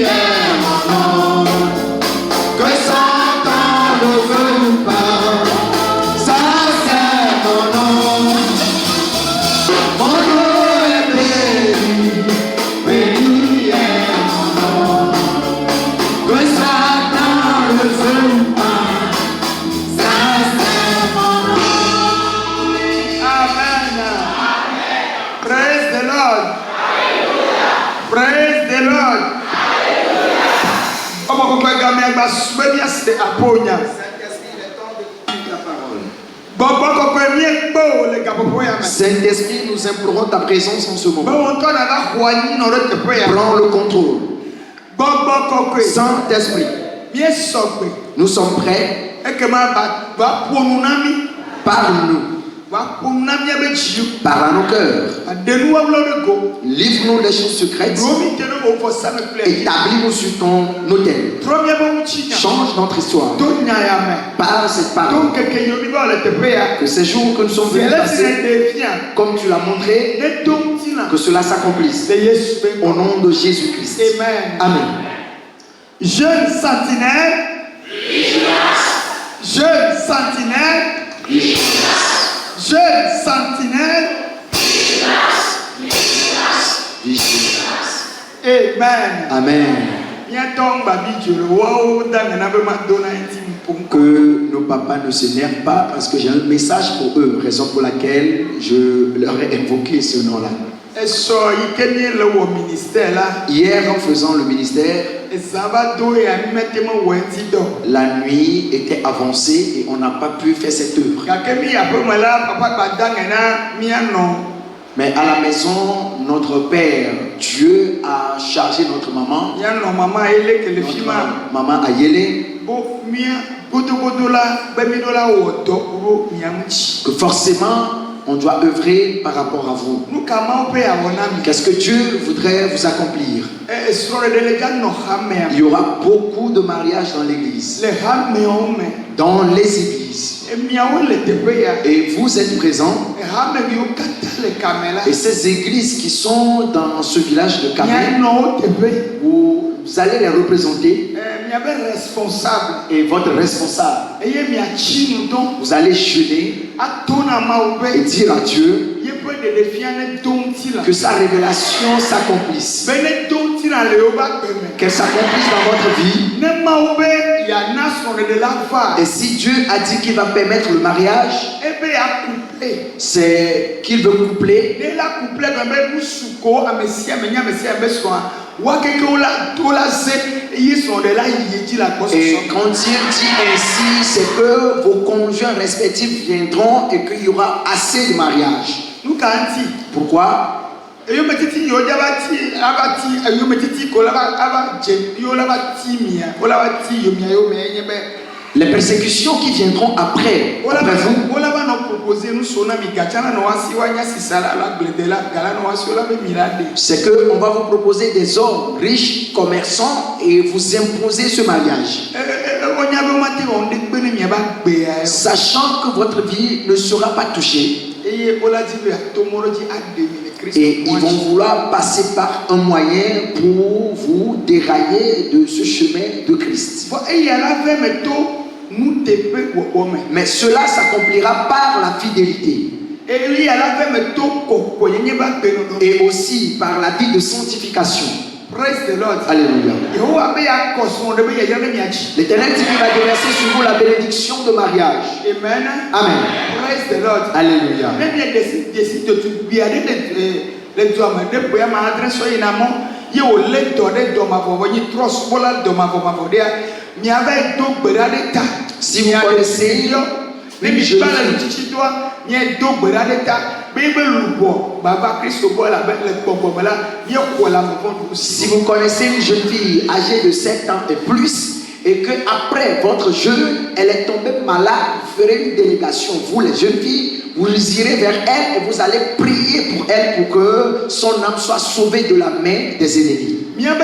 est mon nom, que Satan ne veut pas. Ça c'est mon nom. Mon nom est béni, béni est mon nom, que Satan ne veut pas. Ça c'est mon nom. Amen. Praise the Lord. Praise the Lord. Comment vous pouvez gagner ma souvenir c'est Aponia. Saint-Esprit, nous implorons ta présence en ce moment. Prends le contrôle. Saint-Esprit, nous sommes prêts. Parle-nous. Parle à nos cœurs. Livre-nous les choses secrètes. Établis-nous sur ton autel. Change notre histoire. Par cette parole. Que ces jours que nous sommes venus passer, comme tu l'as montré, que cela s'accomplisse. Au nom de Jésus-Christ. Amen. Jeune sentinelle. Jeune sentinelle. Jeune sentinelle. Amen. Amen. Que nos papas ne s'énervent pas parce que j'ai un message pour eux, raison pour laquelle je leur ai invoqué ce nom-là. Hier, en faisant le ministère, la nuit était avancée et on n'a pas pu faire cette œuvre. Mais à la maison, notre Père, Dieu a chargé notre maman, maman Ayele, que forcément, on doit œuvrer par rapport à vous. Qu'est-ce que Dieu voudrait vous accomplir? Il y aura beaucoup de mariages dans l'église, dans les églises. Et vous êtes présents. Et ces églises qui sont dans ce village de Kamel, vous allez les représenter. Et votre responsable, vous allez jeûner et dire à Dieu que sa révélation s'accomplisse, qu'elle s'accomplisse dans votre vie. Et si Dieu a dit qu'il va permettre le mariage, c'est qu'il veut coupler. Et quand il dit ainsi, c'est que vos conjoints respectifs viendront et qu'il y aura assez de mariage. Pourquoi? Les persécutions qui viendront après vous, c'est qu'on va vous proposer des hommes riches, commerçants, et vous imposer ce mariage, sachant que votre vie ne sera pas touchée. Et ils vont vouloir passer par un moyen pour vous dérailler de ce chemin de Christ. Mais cela s'accomplira par la fidélité. Et aussi par la vie de sanctification. Praise the Lord. Alléluia. L'Éternel dit qu'il va déverser sur vous la bénédiction de mariage. Amen. Amen. Praise the Lord. Alléluia. Si vous connaissez une jeune Si vous connaissez une jeune fille âgée de 7 ans et plus, et qu'après votre jeûne, elle est tombée malade, vous ferez une délégation, vous les jeunes filles, vous irez vers elle et vous allez prier pour elle pour que son âme soit sauvée de la main des ennemis. Notre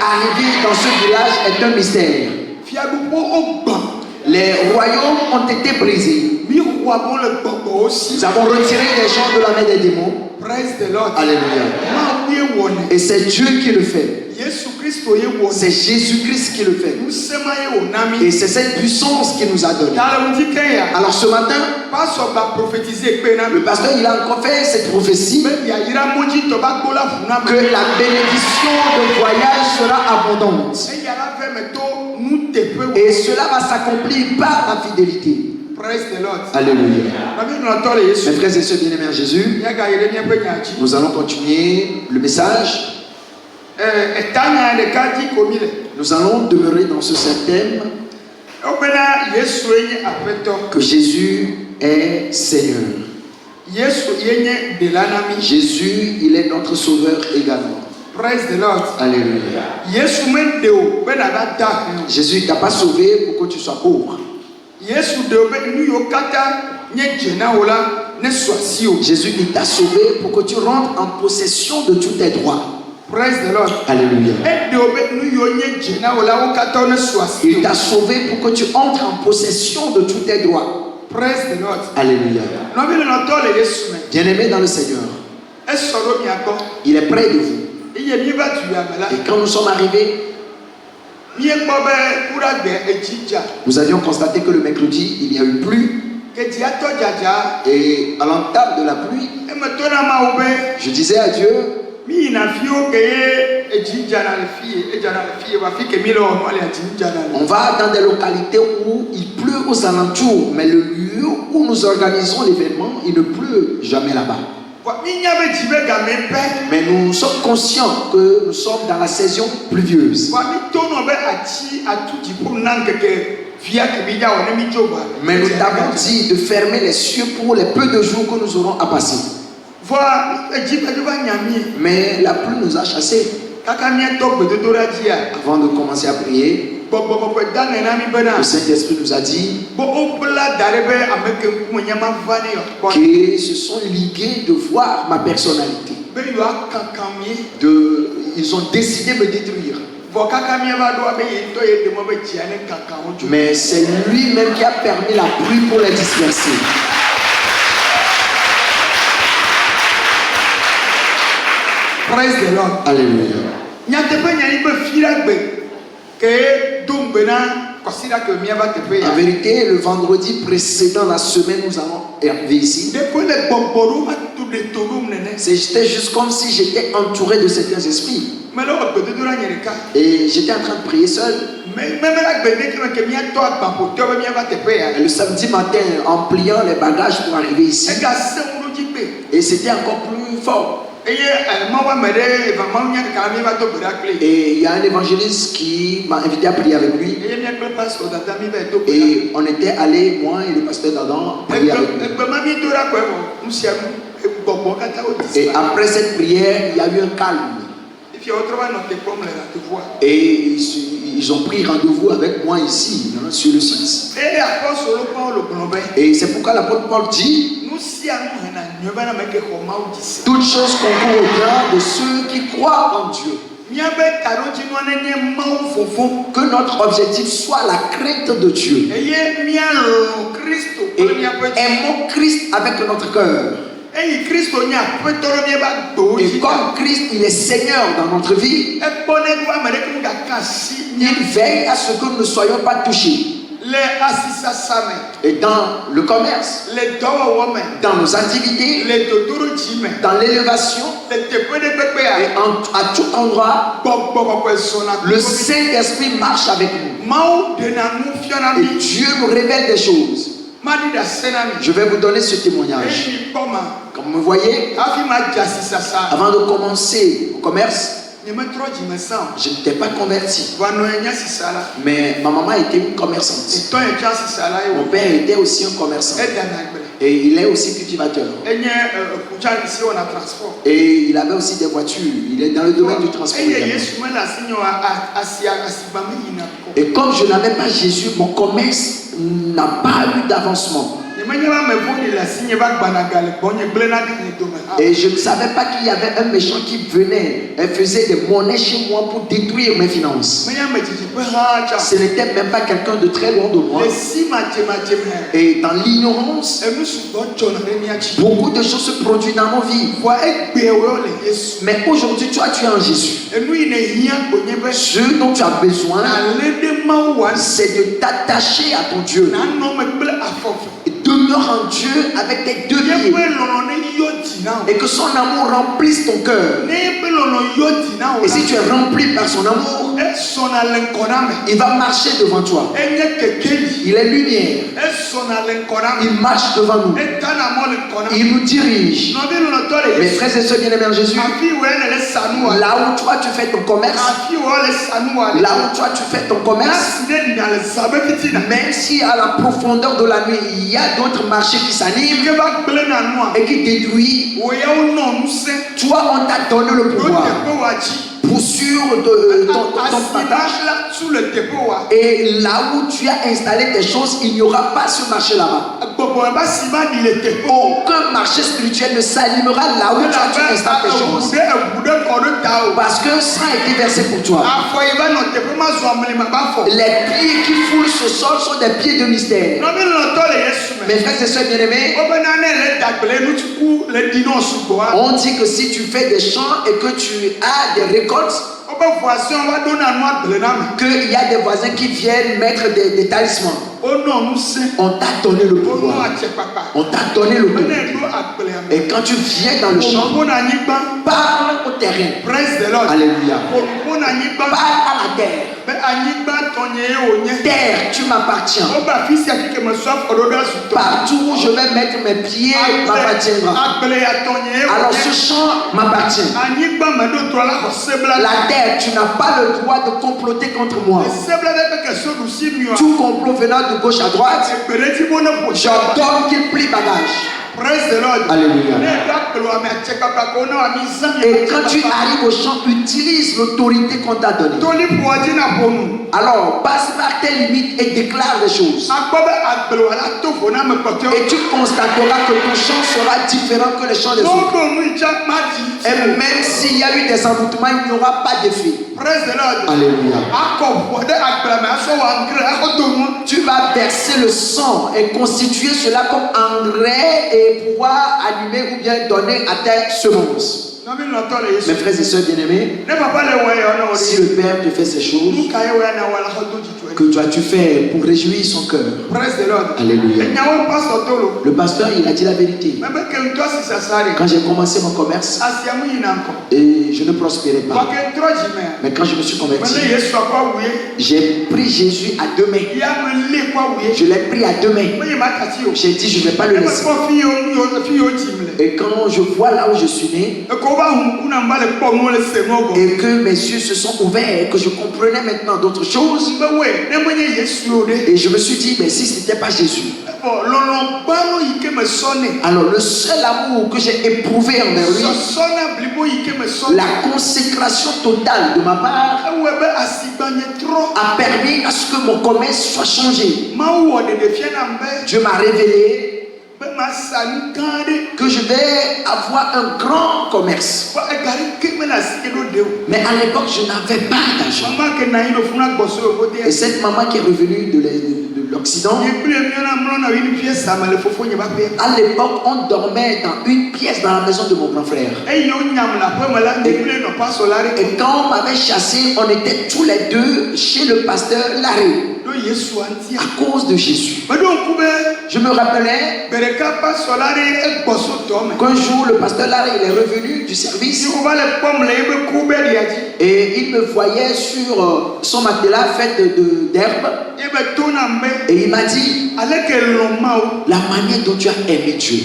arrivée dans ce village est un mystère. Les royaumes ont été brisés. Nous avons retiré les gens de la main des démons. Praise the Lord. Alléluia. Et Et c'est Dieu qui le fait. C'est Jésus-Christ qui le fait. Et c'est cette puissance qui nous a donné. Alors ce matin, le pasteur il a encore fait cette prophétie que la bénédiction de voyage sera abondante. Et cela va s'accomplir par la fidélité. Alléluia. Mes frères et sœurs bien-aimés en Jésus, nous allons continuer le message. Nous allons demeurer dans ce thème que Jésus est Seigneur. Jésus, il est notre sauveur également. Praise the Lord. Alléluia. Jésus ne t'a pas sauvé pour que tu sois pauvre. Jésus il t'a sauvé pour que tu rentres en possession de tous tes droits. Praise the Lord. Alléluia. Il t'a sauvé pour que tu entres en possession de tous tes droits. Praise the Lord. Alléluia. Bien-aimé dans le Seigneur, il est près de vous. Et quand nous sommes arrivés, nous avions constaté que le mercredi, il y a eu pluie. Et à l'entame de la pluie, je disais à Dieu, on va dans des localités où il pleut aux alentours, mais le lieu où nous organisons l'événement, il ne pleut jamais là-bas. Mais nous sommes conscients que nous sommes dans la saison pluvieuse. Mais nous t'avons dit de fermer les cieux pour les peu de jours que nous aurons à passer. Mais la pluie nous a chassés. Avant de commencer à prier, le Saint-Esprit nous a dit qu'ils se sont ligués de voir ma personnalité. Ils ont décidé de me détruire. Mais c'est lui-même qui a permis la pluie pour les disperser. Praise the Lord. Alléluia. En vérité, le vendredi précédent, la semaine, nous allons arriver ici. C'était juste comme si j'étais entouré de certains esprits. Et j'étais en train de prier seul. Et le samedi matin, en pliant les bagages pour arriver ici, et c'était encore plus fort. Et il y a un évangéliste qui m'a invité à prier avec lui. Et on était allés, moi et le pasteur d'Adam, prier avec lui. Et après cette prière, il y a eu un calme. Et ils ont pris rendez-vous avec moi ici, sur le site. Et c'est pourquoi l'apôtre Paul dit: toutes choses concourent au bien de ceux qui croient en Dieu. Que notre objectif soit la crainte de Dieu. Et aimons Christ avec notre cœur. Et comme Christ il est Seigneur dans notre vie, il veille à ce que nous ne soyons pas touchés. Et dans le commerce, dans nos activités, dans l'élévation, et à tout endroit, le Saint-Esprit marche avec nous. Et Dieu nous révèle des choses. Je vais vous donner ce témoignage. Comme vous me voyez, avant de commencer le commerce, je n'étais pas converti. Mais ma maman était une commerçante. Mon père était aussi un commerçant. Et il est aussi cultivateur. Et il avait aussi des voitures. Il est dans le domaine du transport. Et comme je n'avais pas Jésus, mon commerce n'a pas eu d'avancement. Et je ne savais pas qu'il y avait un méchant qui venait et faisait des monnaies chez moi pour détruire mes finances. Ce n'était même pas quelqu'un de très loin de moi. Et dans l'ignorance, beaucoup de choses se produisent dans nos vies. Mais aujourd'hui, toi, tu es en Jésus. Ce dont tu as besoin, c'est de t'attacher à ton Dieu. Demeure en Dieu avec tes deux pieds. Et que son amour remplisse ton cœur. Et si tu es rempli par son amour, il va marcher devant toi. Il est lumière. Il marche devant nous. Il nous dirige. Mes frères et sœurs bien-aimés en Jésus, là où toi tu fais ton commerce, là où toi tu fais ton commerce, même si à la profondeur de la nuit il y a d'autres marchés qui s'animent et qui détruisent, toi on t'a donné le pouvoir pour sur ton partage. Et là où tu as installé tes choses, il n'y aura pas ce marché là-bas. Aucun marché spirituel ne s'animera là où tu installes tes choses, parce que ça a été versé pour toi. Les pieds qui foulent ce sol sont des pieds de mystère. Mes frères et sœurs bien-aimés, on dit que si tu fais des champs et que tu as des récoltes, qu'il y a des voisins qui viennent mettre des talismans. On t'a donné le pouvoir. On t'a donné le pouvoir. Et quand tu viens dans le champ, parle au terrain. Alléluia. Parle à la terre. Terre, tu m'appartiens. Partout où je vais mettre mes pieds m'appartiendra. Alors ce champ m'appartient. La terre, tu n'as pas le droit de comploter contre moi. Tout complot venant de gauche à droite, j'ordonne qu'il plie bagage. Alléluia. Et quand tu arrives au champ, utilise l'autorité qu'on t'a donnée. Alors, passe par tes limites et déclare les choses. Et tu constateras que ton champ sera différent que les champs des autres. Et même s'il y a eu des envoûtements, il n'y aura pas d'effet. Alléluia. Tu vas verser le sang et constituer cela comme engrais et pouvoir allumer ou bien donner à tes semences. Mes frères et sœurs bien-aimés, si le Père te fait ces choses, que toi tu fais pour réjouir son cœur. Alléluia. Le pasteur, il a dit la vérité. Quand j'ai commencé mon commerce, et je ne prospérais pas. Mais quand je me suis converti, j'ai pris Jésus à deux mains. Je l'ai pris à deux mains. J'ai dit, je ne vais pas le laisser. Et quand je vois là où je suis né, et que mes yeux se sont ouverts et que je comprenais maintenant d'autres choses, et je me suis dit, mais si ce n'était pas Jésus, alors le seul amour que j'ai éprouvé envers lui, la consécration totale de ma part, a permis à ce que mon commerce soit changé. Dieu m'a révélé que je vais avoir un grand commerce. Mais à l'époque, je n'avais pas d'argent. Et cette maman qui est revenue de l'Occident, à l'époque, on dormait dans une pièce dans la maison de mon grand frère. Et quand on m'avait chassé, on était tous les deux chez le pasteur Larry. À cause de Jésus. Je me rappelais qu'un jour le pasteur Larry il est revenu du service et il me voyait sur son matelas fait d'herbe et il m'a dit la manière dont tu as aimé Dieu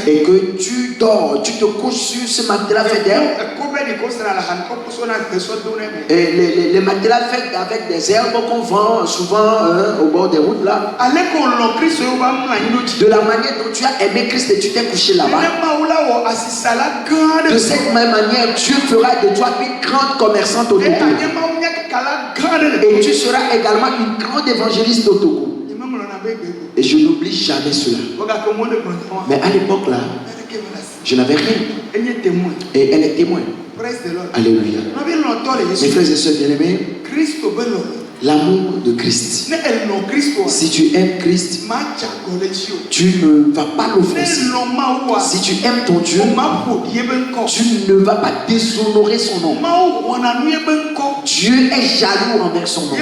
et que tu dors, tu te couches sur ce matelas fait d'herbe et les matelas faits avec des herbes qu'on vend souvent au bord des routes là. De la manière dont tu as aimé Christ et tu t'es couché là-bas, de cette même manière Dieu fera de toi une grande commerçante au Togo et tu seras également une grande évangéliste au Togo. Et je n'oublie jamais cela. Mais à l'époque là, je n'avais rien. Et elle est témoin. Alléluia. Mes frères et sœurs bien-aimés, l'amour de Christ. Si tu aimes Christ, tu ne vas pas l'offenser. Si tu aimes ton Dieu, tu ne vas pas déshonorer son nom. Dieu est jaloux envers son nom.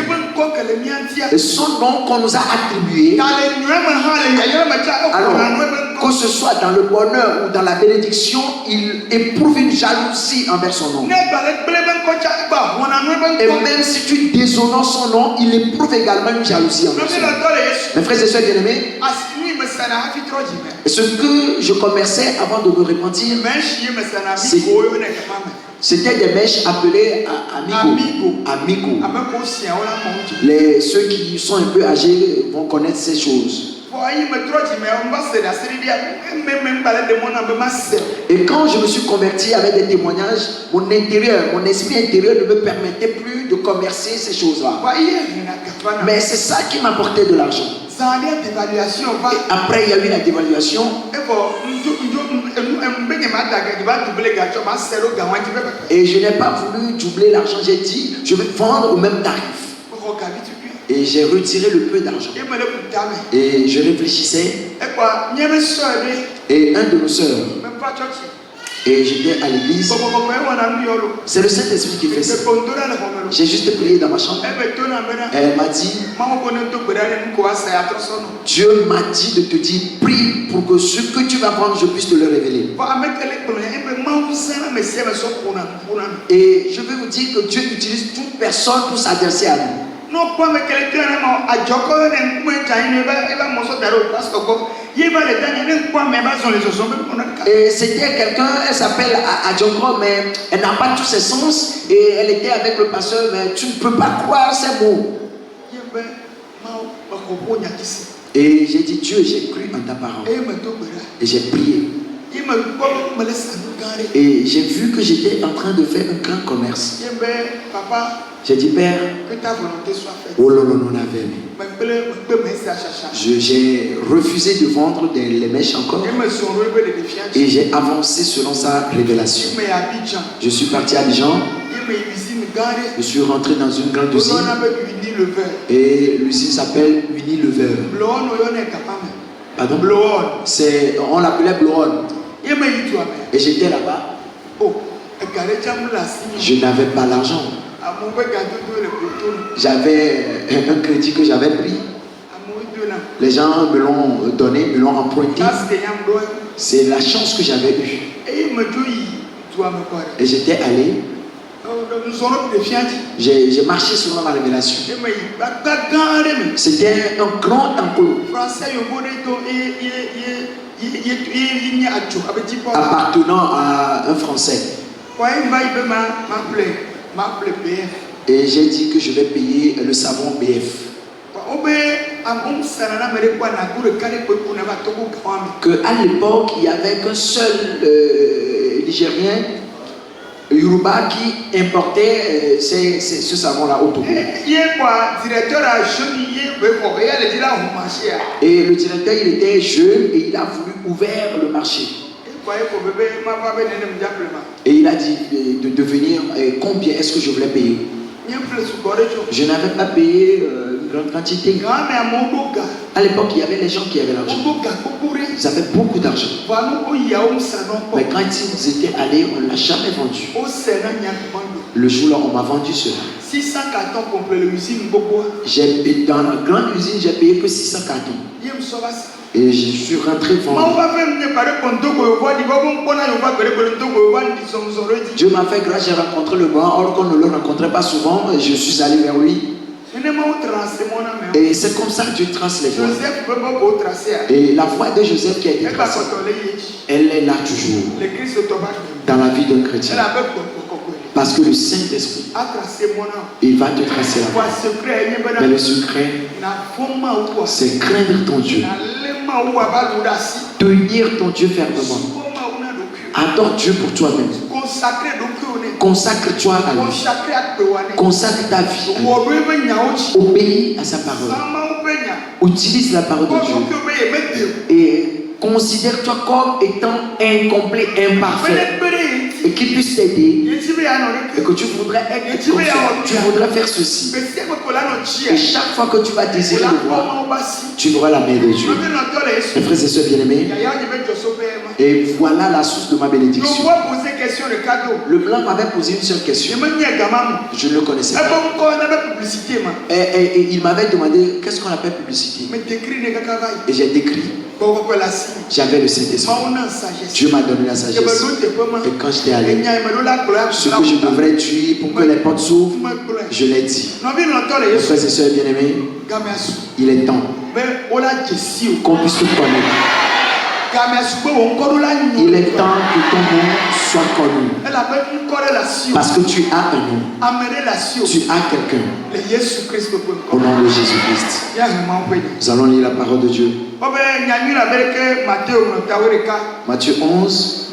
Et son nom qu'on nous a attribué, alors que ce soit dans le bonheur ou dans la bénédiction, il éprouve une jalousie envers son nom. Et même si tu déshonores son nom, il éprouve également une jalousie envers son nom. Mes frères et sœurs bien-aimés, ce que je commerçais avant de me repentir, c'était des mèches appelées amigo. Ceux qui sont un peu âgés vont connaître ces choses. Et quand je me suis converti avec des témoignages, mon esprit intérieur ne me permettait plus de commercer ces choses-là. Mais c'est ça qui m'apportait de l'argent. Et après, il y a eu la dévaluation. Et je n'ai pas voulu doubler l'argent. J'ai dit, je vais vendre au même tarif. Et j'ai retiré le peu d'argent. Et je réfléchissais. Et un de nos sœurs, et j'étais à l'église. C'est le Saint-Esprit qui fait ça. J'ai juste prié dans ma chambre. Elle m'a dit, Dieu m'a dit de te dire, prie pour que ce que tu vas prendre, je puisse te le révéler. Et je vais vous dire que Dieu utilise toute personne pour s'adresser à nous. Et c'était quelqu'un, elle s'appelle Adjoko, mais elle n'a pas tous ses sens. Et elle était avec le pasteur, mais tu ne peux pas croire ces mots. Et j'ai dit, Dieu, j'ai cru en ta parole. Et j'ai prié. Et j'ai vu que j'étais en train de faire un grand commerce. J'ai dit, Père, que ta volonté soit faite. Oh non, non, non, j'ai refusé de vendre les mèches encore. Et j'ai avancé selon sa révélation. Je suis parti à Abidjan. Je suis rentré dans une grande usine. Et l'usine s'appelle Unilever. Pardon? On l'appelait Bloon. Et j'étais là-bas. Je n'avais pas l'argent. J'avais un crédit que j'avais pris. Les gens me l'ont donné, me l'ont emprunté. C'est la chance que j'avais eue. Et j'étais allé. J'ai marché selon la révélation. C'était un grand enclos appartenant à un Français. Et j'ai dit que je vais payer le savon BF. Que à l'époque, il n'y avait qu'un seul Nigérien, Yoruba, qui importait ce savon-là au Togo. Et le directeur, il était jeune et il a voulu ouvrir le marché. Et il a dit de venir, combien est-ce que je voulais payer? Je n'avais pas payé une grande quantité. À l'époque, il y avait les gens qui avaient l'argent. Ils avaient beaucoup d'argent. Mais quand ils étaient allés, on ne l'a jamais vendu. Le jour-là, on m'a vendu cela. 600 cartons complets l'usine. Dans la grande usine, j'ai payé que 600 cartons. Et je suis rentré vendre. Dieu m'a fait grâce, j'ai rencontré le bon, or qu'on ne le rencontrait pas souvent, et je suis allé vers lui. Et c'est comme ça que Dieu trace les voies. Et la voie de Joseph qui a été tracée, elle est là toujours, dans la vie d'un chrétien. Parce que le Saint-Esprit, il va te tracer la voie. Mais le secret, c'est craindre ton Dieu, tenir ton Dieu fermement. Adore Dieu pour toi-même. Consacre-toi à lui. Consacre ta vie à lui. Obéis à sa parole. Utilise la parole de Dieu. Et considère-toi comme étant incomplet, imparfait. Et qu'il puisse t'aider. Et que tu voudrais être comme ça. Tu voudrais faire ceci. Et chaque fois que tu vas désirer le voir, tu verras la main de Dieu. Mes frères et sœurs bien-aimés. Et voilà la source de ma bénédiction. Le blanc m'avait posé une seule question. Je ne le connaissais pas. Et il m'avait demandé qu'est-ce qu'on appelle publicité. Et j'ai décrit. J'avais le Saint-Esprit. Dieu m'a donné la sagesse. Et quand j'étais allé, ce que je devrais dire pour que les portes s'ouvrent, je l'ai dit. Mes frères et sœurs bien-aimés, il est temps qu'on puisse te connaître. Il est temps que ton nom soit connu. Parce que tu as un nom. Tu as quelqu'un. Au nom de Jésus-Christ. Nous allons lire la parole de Dieu. Matthieu 11.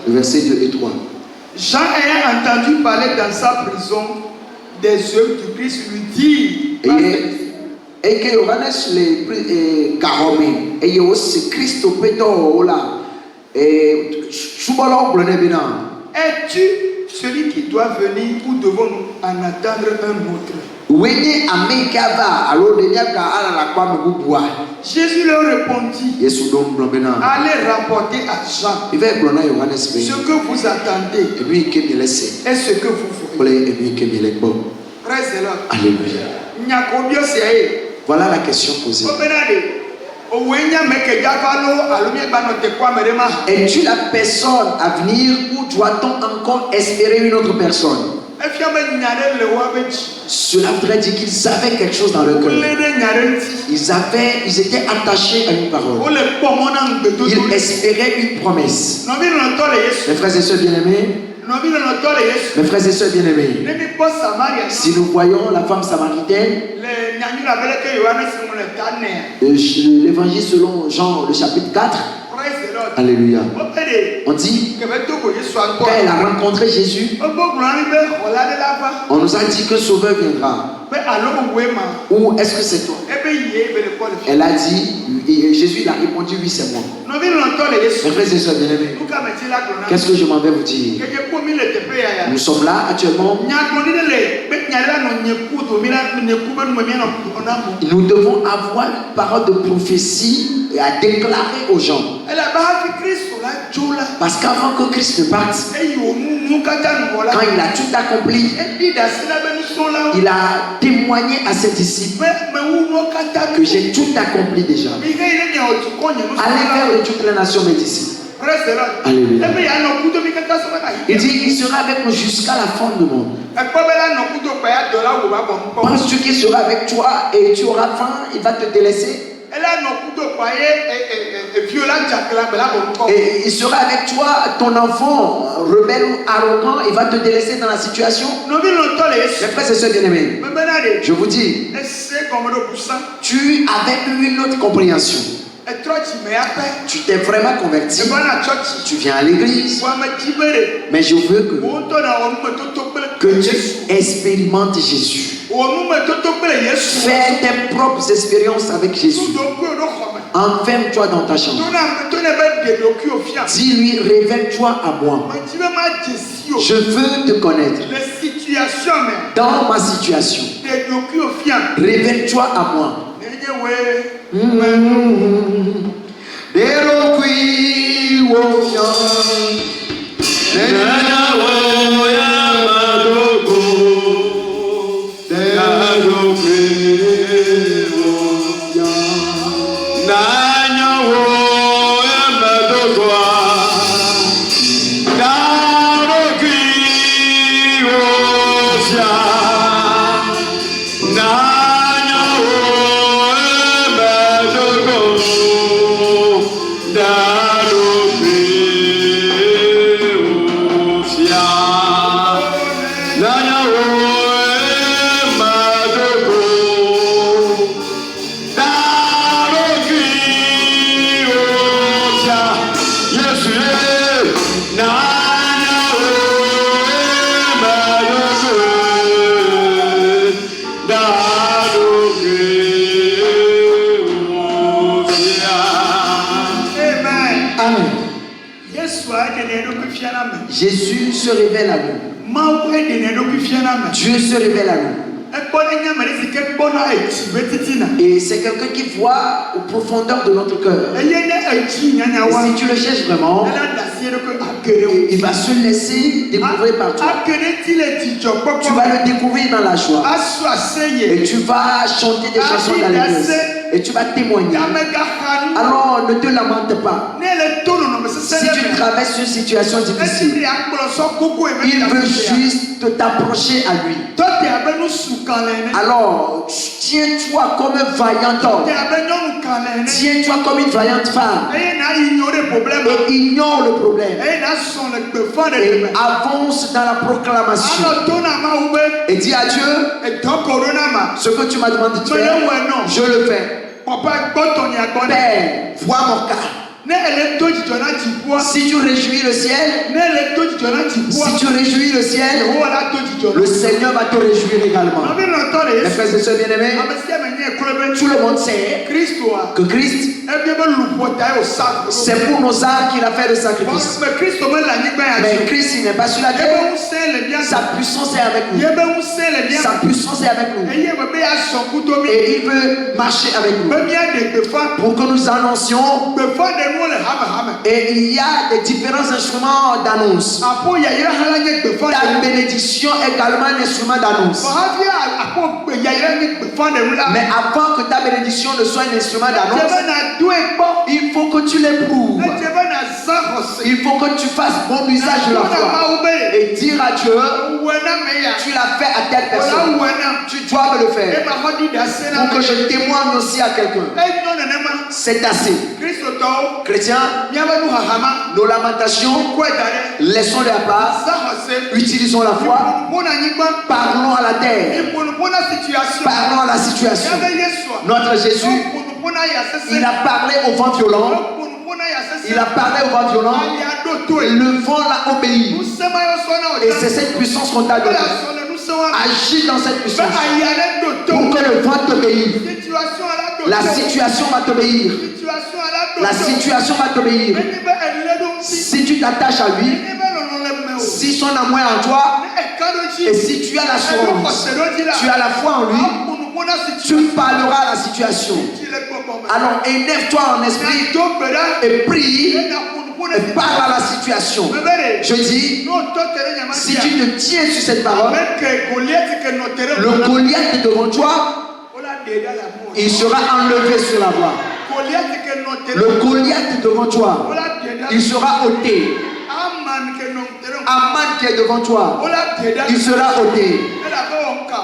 Versets 2 et 3. Jean ayant entendu parler dans sa prison des œuvres du Christ lui dit. Et que Yohanes les caromé et aussi Christ pédo là et es-tu celui qui doit venir ou devons-nous en attendre un autre? Jésus leur répondit. Allez rapporter à Jean ce que vous attendez et ce que vous voyez. Alléluia. Voilà la question posée. Es-tu la personne à venir ou doit-on encore espérer une autre personne? Cela voudrait dire qu'ils avaient quelque chose dans leur cœur. Ils étaient attachés à une parole. Ils espéraient une promesse. Mes frères et sœurs bien-aimés, mes frères et sœurs bien-aimés, si nous voyons la femme samaritaine, l'évangile selon Jean, le chapitre 4, alléluia, on dit qu'elle a rencontré Jésus, on nous a dit que Sauveur viendra. Ou est-ce que c'est toi? Elle a dit, et Jésus il a répondu, oui c'est moi. Mes frères et sœurs bien-aimés, qu'est-ce que je m'en vais vous dire? Nous sommes là actuellement. Nous devons avoir une parole de prophétie et à déclarer aux gens. Parce qu'avant que Christ ne parte, quand il a tout accompli, il a témoigné à ses disciples que j'ai tout accompli déjà. Allez vers toutes les nations, mes disciples. Alléluia. Il dit il sera avec nous jusqu'à la fin du monde. Penses-tu qu'il sera avec toi et tu auras faim, il va te délaisser? Et il sera avec toi, ton enfant rebelle ou arrogant, il va te délaisser dans la situation. Mes frères et sœurs bien-aimés, je vous dis, tu avais eu une autre compréhension. Tu t'es vraiment converti. Tu viens à l'église. Mais je veux que tu expérimentes Jésus. Fais tes propres expériences avec Jésus. Enferme-toi dans ta chambre. Dis-lui, révèle-toi à moi. Je veux te connaître. Dans ma situation. Révèle-toi à moi. Jésus se révèle à nous. Dieu se révèle à nous. Et c'est quelqu'un qui voit aux profondeurs de notre cœur. Et si tu le cherches vraiment, il va se laisser découvrir par toi. Tu vas le découvrir dans la joie. Et tu vas chanter des chansons d'allégresse. Et tu vas témoigner. Alors ne te lamente pas. Si tu traverses une situation difficile, il veut juste t'approcher à lui. Alors tiens-toi comme un vaillant homme. Tiens-toi comme une vaillante femme. Et ignore le problème. Et avance dans la proclamation. Et dis à Dieu, ce que tu m'as demandé de faire, je le fais. Père, vois mon cas. Si tu réjouis le ciel, si tu réjouis le ciel, le Seigneur va te réjouir également. Mes frères et sœurs bien-aimés, tout le monde sait que Christ, c'est pour nos âmes qu'il a fait le sacrifice. Mais Christ, il n'est pas sur la terre. Sa puissance est avec nous. Sa puissance est avec nous. Et il veut marcher avec nous pour que nous annoncions. Et il y a des différents instruments d'annonce. Ta bénédiction est également un instrument d'annonce. Mais avant que ta bénédiction ne soit un instrument d'annonce, il faut que tu l'éprouves. Il faut que tu fasses bon usage de la foi. Et dire à Dieu, tu l'as fait à telle personne. Tu dois me le faire. Pour que je témoigne aussi à quelqu'un. C'est assez. Chrétiens, nos lamentations, laissons-les à part. Utilisons la foi. Parlons à la terre. Parlons à la situation. Notre Jésus, il a parlé au vent violent. Il a parlé au vent violent. Le vent l'a obéi. Et c'est cette puissance qu'on t'a donnée. Agis dans cette puissance pour que le vent t'obéisse. La situation va t'obéir. La situation va t'obéir. Si tu t'attaches à lui, si son amour est en toi, et si tu as l'assurance, tu as la foi en lui, tu parleras à la situation. Alors énerve-toi en esprit et prie et parle à la situation. Je dis, si tu te tiens sur cette parole, le Goliath est devant toi, il sera enlevé sur la voie. Le Goliath est devant toi, il sera ôté. Aman qui est devant toi, il sera ôté.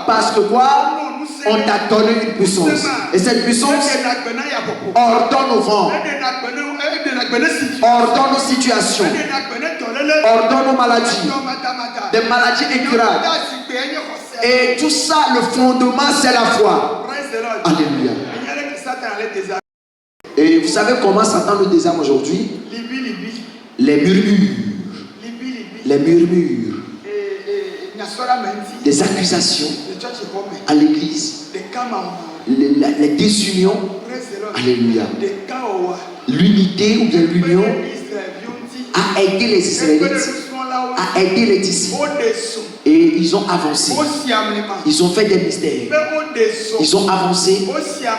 Parce que quoi? On t'a donné une puissance. Et cette puissance ordonne au vent, ordonne aux situations, ordonne aux maladies, des maladies incurables. Et tout ça, le fondement, c'est la foi. Alléluia. Et vous savez comment Satan nous désarme aujourd'hui? Les murmures. Les murmures. Des accusations à l'église. Les désunions. Alléluia. L'unité ou bien l'union a aidé les Israélites, a aidé les disciples. Et ils ont avancé. Ils ont fait des mystères. Ils ont avancé.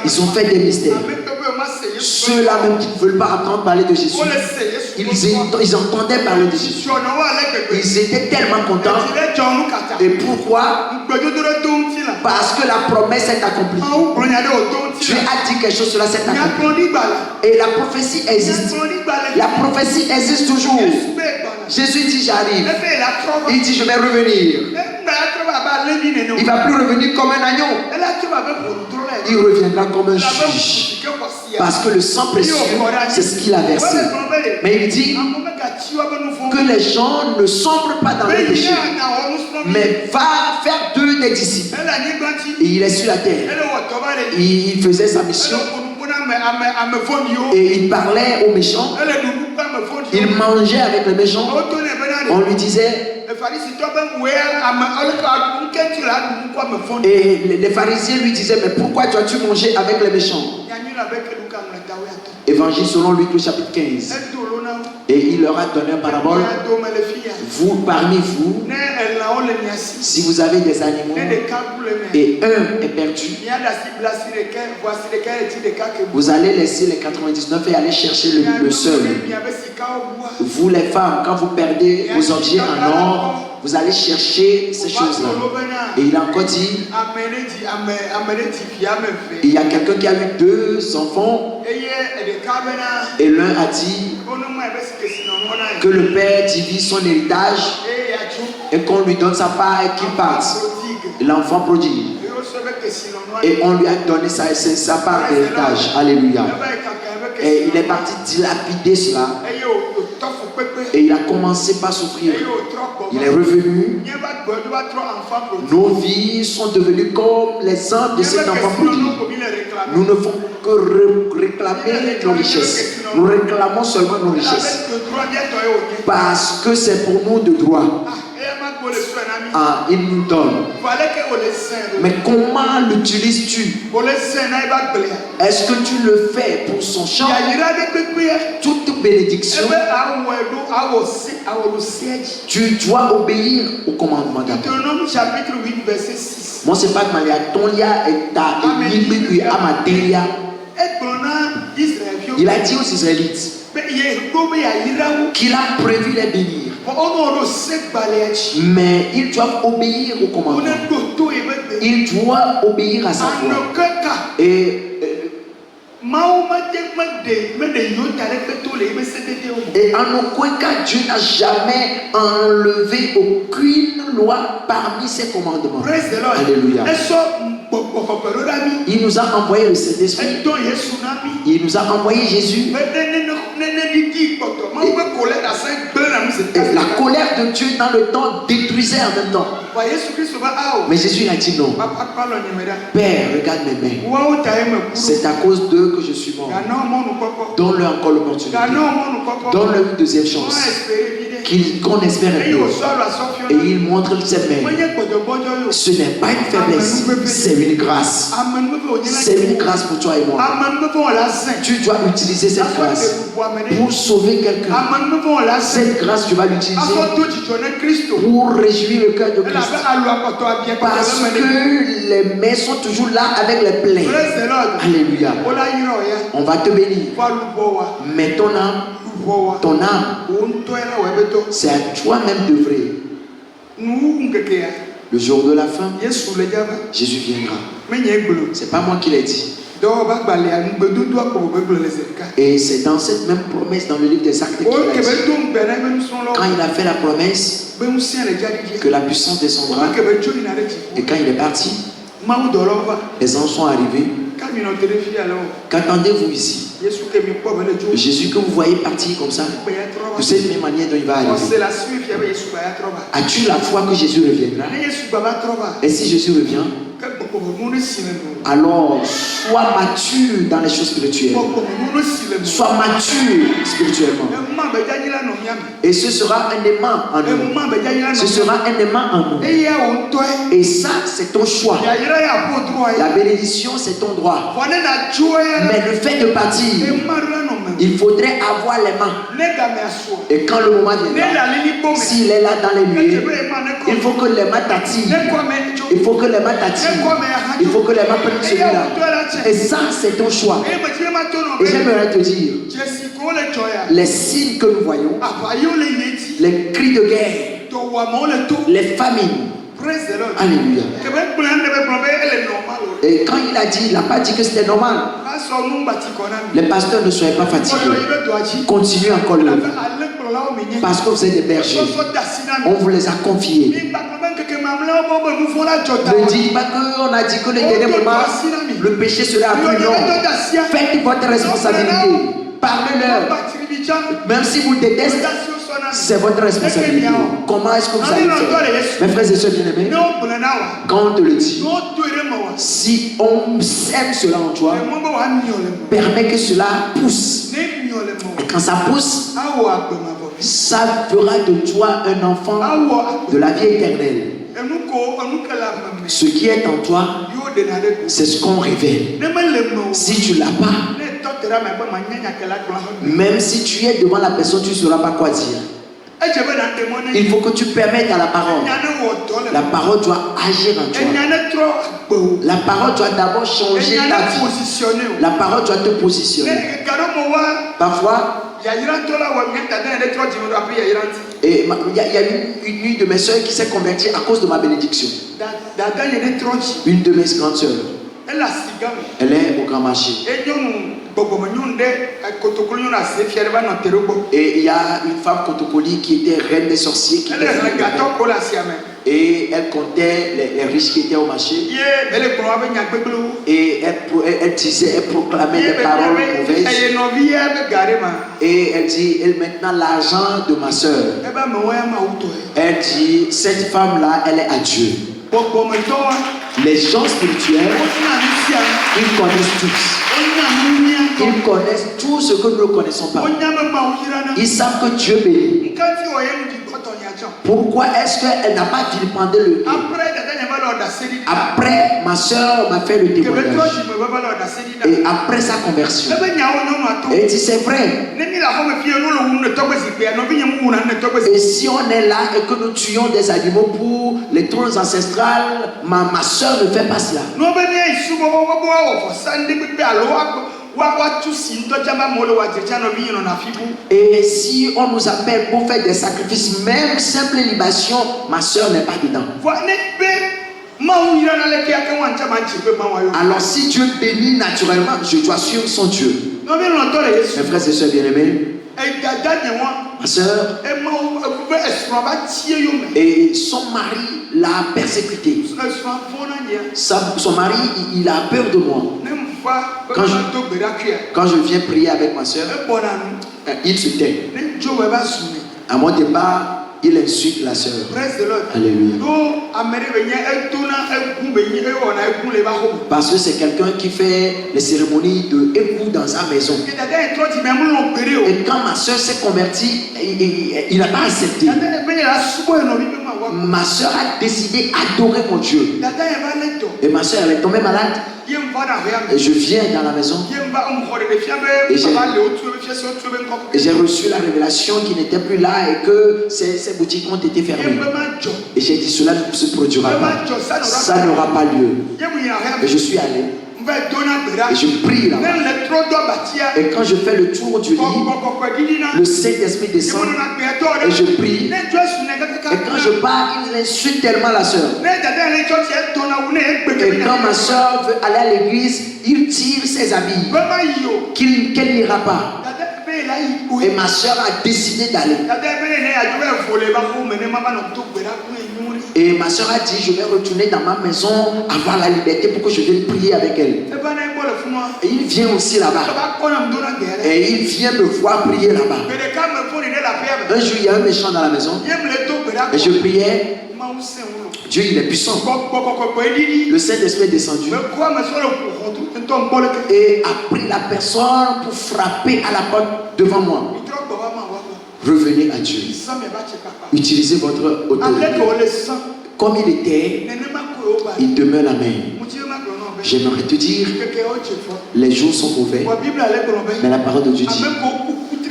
Ils ont fait des mystères. Ceux-là même qui ne veulent pas entendre parler de Jésus, ils entendaient parler de Jésus. Ils étaient tellement contents. Et pourquoi? Parce que la promesse est accomplie. Dieu a dit quelque chose, cela s'est accompli. Et la prophétie existe. La prophétie existe toujours. Jésus dit j'arrive. Il dit je vais revenir. Il ne va plus revenir comme un agneau. Il reviendra comme un juge. Parce que le sang précieux, c'est ce qu'il a versé. Mais il dit que les gens ne sombrent pas dans le péché, mais va faire d'eux des disciples. Et il est sur la terre. Il faisait sa mission. Et il parlait aux méchants. Il mangeait avec les méchants. On lui disait. Et les pharisiens lui disaient, mais pourquoi dois-tu manger avec les méchants? Évangile selon Luc, chapitre 15. Et il leur a donné une parabole. Vous, parmi vous, si vous avez des animaux et un est perdu, vous allez laisser les 99 et aller chercher le seul. Vous les femmes, quand vous perdez vos objets en or, vous allez chercher ces choses-là. Et il a encore dit, il y a quelqu'un qui a eu 2 enfants et l'un a dit que le père divise son héritage et qu'on lui donne sa part et qu'il parte. L'enfant prodigue. Et on lui a donné sa part d'héritage. Alléluia. Et il est parti dilapider cela. Et il a commencé par souffrir. Il est revenu. Nos vies sont devenues comme les âmes de cet enfant prodigue. Nous ne faisons que réclamer nos richesses. Nous réclamons seulement nos richesses. Parce que c'est pour nous de droit. Ah, il nous donne. Mais comment l'utilises-tu? Est-ce que tu le fais pour son champ? Toute bénédiction, tu dois obéir au commandement d'Abba. Moi, c'est pas que il a dit aux Israélites qu'il a prévu les bénir. Mais ils doivent obéir au commandement. Ils doivent obéir à sa voix. Et en aucun cas, Dieu n'a jamais enlevé aucune loi parmi ses commandements. Alléluia. Il nous a envoyé le Saint-Esprit. Il nous a envoyé Jésus. Et la colère de Dieu dans le temps détruisait en même temps. Mais Jésus a dit non. Père, regarde mes mains. C'est à cause d'eux que je suis mort. Donne-leur encore l'opportunité. Donne-leur une deuxième chance. Qu'on espère un peu. Et il montre cette main. Ce n'est pas une faiblesse, c'est une grâce. C'est une grâce pour toi et moi. Tu dois utiliser cette grâce pour sauver quelqu'un. Cette grâce, tu vas l'utiliser pour réjouir le cœur de Christ. Parce que les mains sont toujours là avec les plaies. Alléluia. On va te bénir. Mais ton âme, c'est à toi-même d'œuvrer. Le jour de la fin, Jésus viendra. C'est pas moi qui l'ai dit. Et c'est dans cette même promesse dans le livre des Actes qu'il a dit. Quand il a fait la promesse que la puissance descendra, et quand il est parti, les anges sont arrivés. Qu'attendez-vous ici? Jésus que vous voyez partir comme ça, de cette même manière dont il va arriver. As-tu la foi que Jésus reviendra? Et si Jésus revient, alors sois mature dans les choses spirituelles. Sois mature spirituellement. Et ce sera un aimant en nous. Ce sera un aimant en nous. Et ça, c'est ton choix. La bénédiction, c'est ton droit. Mais le fait de partir, il faudrait avoir les mains. Et quand le moment viendra, s'il est là dans les nuées, il faut que les mains t'attirent. Il faut que les mains t'attirent. Il faut que les mains prennent celui-là. Et ça, c'est ton choix. Et j'aimerais te dire, les signes que nous voyons, les cris de guerre, les famines. Alléluia. Et quand il a dit, il n'a pas dit que c'était normal. Les pasteurs, ne soyez pas fatigués. Continuez encore le lever. Parce que vous êtes des bergers. On vous les a confiés. Ne dites pas qu'on a dit que le dernier moment, le péché sera plus long. Faites votre responsabilité. Parlez-leur. Même si vous détestez, c'est votre responsabilité. Comment est-ce que vous allez faire? Mes frères et sœurs bien-aimés, quand on te le dit, si on sème cela en toi, permets que cela pousse. Et quand ça pousse, ça fera de toi un enfant de la vie éternelle. Ce qui est en toi, c'est ce qu'on révèle. Si tu ne l'as pas, Même si tu es devant la personne, tu ne sauras pas quoi dire. Il faut que tu permettes à la parole. La parole doit agir en toi. La parole doit d'abord changer ta vie. La parole doit te positionner. Parfois, et il y a une de mes soeurs qui s'est convertie à cause de ma bénédiction. Une de mes grandes soeurs. Elle est au grand marché. Et il y a une femme Kotokoli qui était reine des sorciers. Et elle comptait les riches qui étaient au marché. Et elle disait, elle proclamait des paroles mauvaises. Et elle dit, maintenant l'argent de ma soeur. Elle dit, cette femme-là, elle est à Dieu. Les gens spirituels, ils connaissent tous. Ils connaissent tout ce que nous ne connaissons pas. Ils savent que Dieu bénit. Pourquoi est-ce qu'elle n'a pas vilipendé le Dieu? Après, ma soeur m'a fait le témoignage. Et après sa conversion, elle dit c'est vrai. Et si on est là et que nous tuons des animaux pour les trônes ancestrales, ma soeur ne fait pas cela. Et si on nous appelle pour faire des sacrifices, même simple libation, ma soeur n'est pas dedans. Alors si Dieu bénit naturellement, je dois suivre son Dieu. Mes frères et soeurs bien-aimés, ma soeur, et son mari l'a persécuté. Son mari, il a peur de moi. Quand je viens prier avec ma soeur, il se tait. À mon départ, il insulte la soeur. Alléluia. Parce que c'est quelqu'un qui fait les cérémonies de époux dans sa maison. Et quand ma soeur s'est convertie, il n'a pas accepté. Ma soeur a décidé d'adorer mon Dieu. Et ma soeur, elle est tombée malade. Et je viens dans la maison. Et j'ai reçu la révélation qu'il n'était plus là et que ces boutiques ont été fermées. Et j'ai dit, cela ne se produira pas. Ça n'aura pas lieu. Et je suis allé. Et je prie là-bas. Et quand je fais le tour du lit, le Saint-Esprit descend. Et je prie. Et quand je pars, il insulte tellement la soeur. Et quand ma soeur veut aller à l'église, il tire ses habits. Qu'elle n'ira pas. Et ma soeur a décidé d'aller. Et ma soeur a dit, je vais retourner dans ma maison, avoir la liberté pour que je vienne prier avec elle. Et il vient aussi là-bas. Et il vient me voir prier là-bas. Un jour, il y a un méchant dans la maison. Et je priais. Dieu, il est puissant. Le Saint-Esprit est descendu et a pris la personne pour frapper à la porte devant moi. Revenez à Dieu. Utilisez votre autorité. Comme il était, il demeure la même. J'aimerais te dire, les jours sont mauvais, mais la parole de Dieu dit,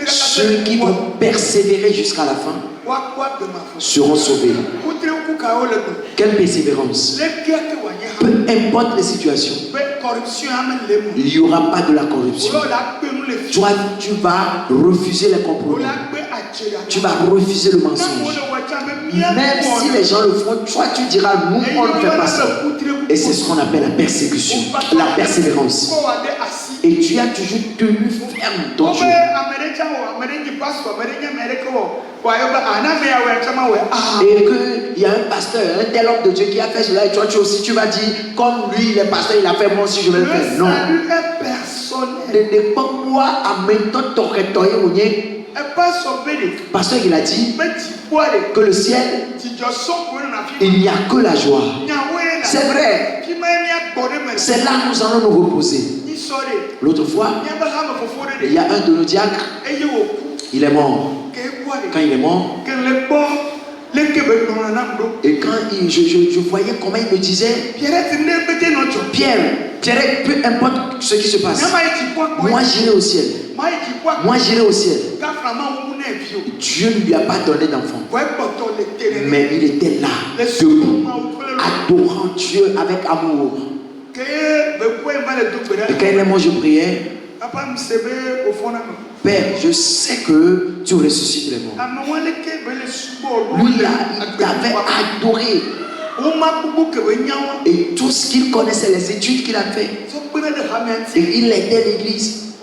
ceux qui vont persévérer jusqu'à la fin seront sauvés. Quelle persévérance! Peu importe les situations, il n'y aura pas de la corruption. Toi, tu vas refuser les compromis. Tu vas refuser le mensonge. Même si les gens le font, toi tu diras, nous on ne fait pas ça. Et c'est ce qu'on appelle la persécution, la persévérance. Et tu as toujours tenu ferme ton Dieu. Et qu'il y a un pasteur, un tel homme de Dieu qui a fait cela, et toi tu aussi tu vas dire, comme lui il est pasteur, il a fait, moi aussi je vais le faire. Non. Ne n'est pas moi à maintenant t'aurais. Pasteur il a dit que le ciel, il n'y a que la joie. C'est vrai. C'est là que nous allons nous reposer. L'autre fois, il y a un de nos diacres, il est mort. Quand il est mort, et quand je voyais comment il me disait, Pierre, Thierry, peu importe ce qui se passe, moi j'irai au ciel. Moi j'irai au ciel. Dieu ne lui a pas donné d'enfant. Mais il était là, debout, adorant Dieu avec amour. Et quand moi je priais, Père, je sais que tu ressuscites les morts. Lui, il avait adoré. Et tout ce qu'il connaissait, les études qu'il a fait, et il était l'église.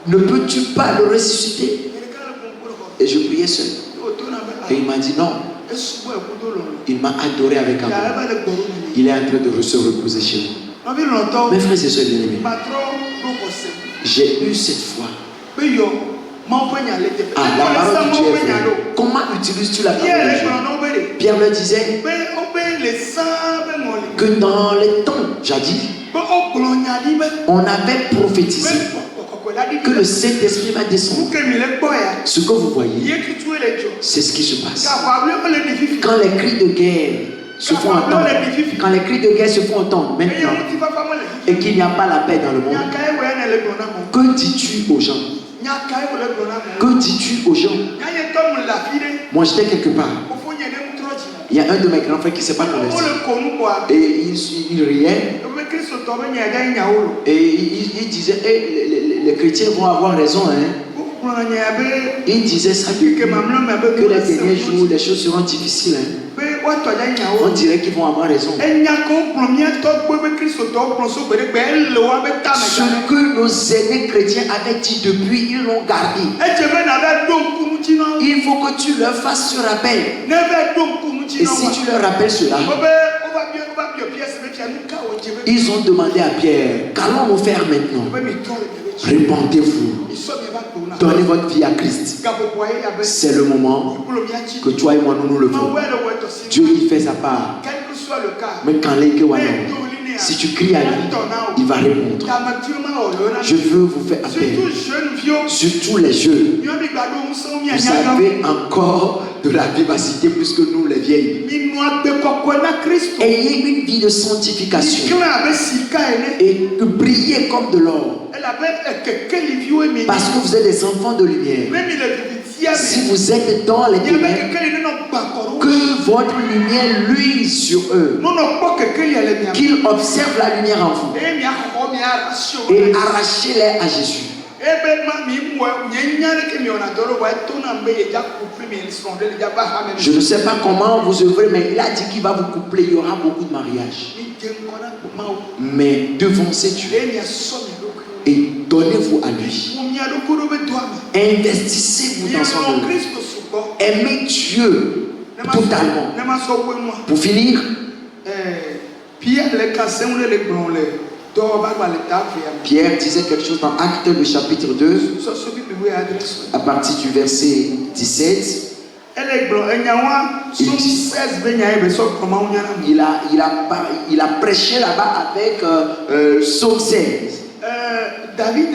Ne peux-tu pas le ressusciter? Et je priais seul. Et il m'a dit non. Il m'a adoré avec amour. Il est en train de se reposer chez nous. Mes frères et sœurs bien-aimés, j'ai eu cette foi. Ah, la parole de Dieu est vraie. Comment utilises-tu la parole de Dieu? Pierre le disait que dans les temps jadis, on avait prophétisé que le Saint-Esprit va descendre. Ce que vous voyez, c'est ce qui se passe. Quand les cris de guerre se font entendre, quand les cris de guerre se font entendre maintenant, et qu'il n'y a pas la paix dans le monde, que dis-tu aux gens? Que dis-tu aux gens? Moi j'étais quelque part. Il y a un de mes grands frères qui ne s'est pas converti. Et il riait. Et il disait, les chrétiens vont avoir raison. Hein. Il disait ça que les derniers jours, les choses seront difficiles. Hein. On dirait qu'ils vont avoir raison. Ce que nos aînés chrétiens avaient dit depuis, ils l'ont gardé. Il faut que tu leur fasses ce rappel. Et si tu leur rappelles cela, ils ont demandé à Pierre, qu'allons-nous faire maintenant? Répandez-vous. Donnez votre vie à Christ. C'est le moment que toi et moi nous le faisons. Dieu il fait sa part. Mais quand si tu cries à lui, il va répondre. Je veux vous faire appel. Surtout les jeunes. Vous avez encore de la vivacité plus que nous les vieilles. Ayez une vie de sanctification et brillez comme de l'or. Parce que vous êtes des enfants de lumière. Si vous êtes dans les ténèbres, que votre lumière luise sur eux. Qu'ils observent la lumière en vous. Et arrachez-les à Jésus. Je ne sais pas comment vous œuvrez, mais il a dit qu'il va vous coupler. Il y aura beaucoup de mariages. Mais devancez Dieu. Et donnez-vous à lui. Investissez-vous dans son œuvre. Aimez Dieu totalement. Pour finir, Pierre disait quelque chose dans Actes le chapitre 2 à partir du verset 17. Il a prêché là-bas avec Psaume 16. David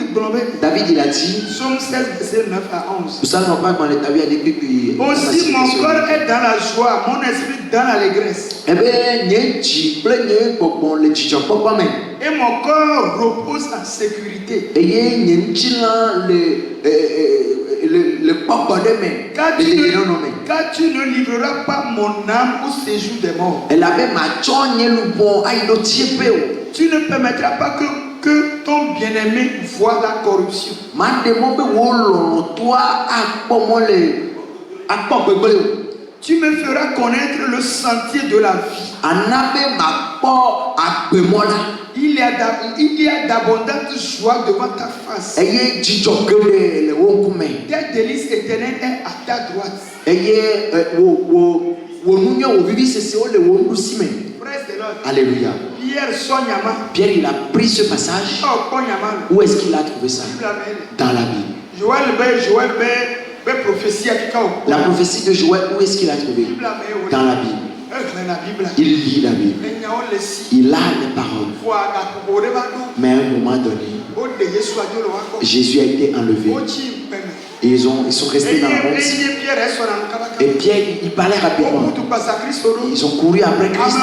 il a dit Psaume 16 verset 9 à 11. Vous savez pas quand David a dit aussi mon corps est dans la joie, mon esprit dans l'allégresse. Eh bien, et mon corps repose en sécurité. Car tu ne livreras pas mon âme au séjour des morts. Tu ne permettras pas que ton bien-aimé voit la corruption. Tu me feras connaître le sentier de la vie. Il y a d'abondantes joies devant ta face. Tes délices éternelles est à ta droite. Alléluia. Pierre il a pris ce passage. Où est-ce qu'il a trouvé ça? Dans la Bible. La prophétie de Joël, où est-ce qu'il a trouvé? Dans la Bible. Il lit la Bible. Il a les paroles. Mais à un moment donné, Jésus a été enlevé. Et ils sont restés dans le monde. Et Pierre, il parlait rapidement. Ils ont couru après Christ.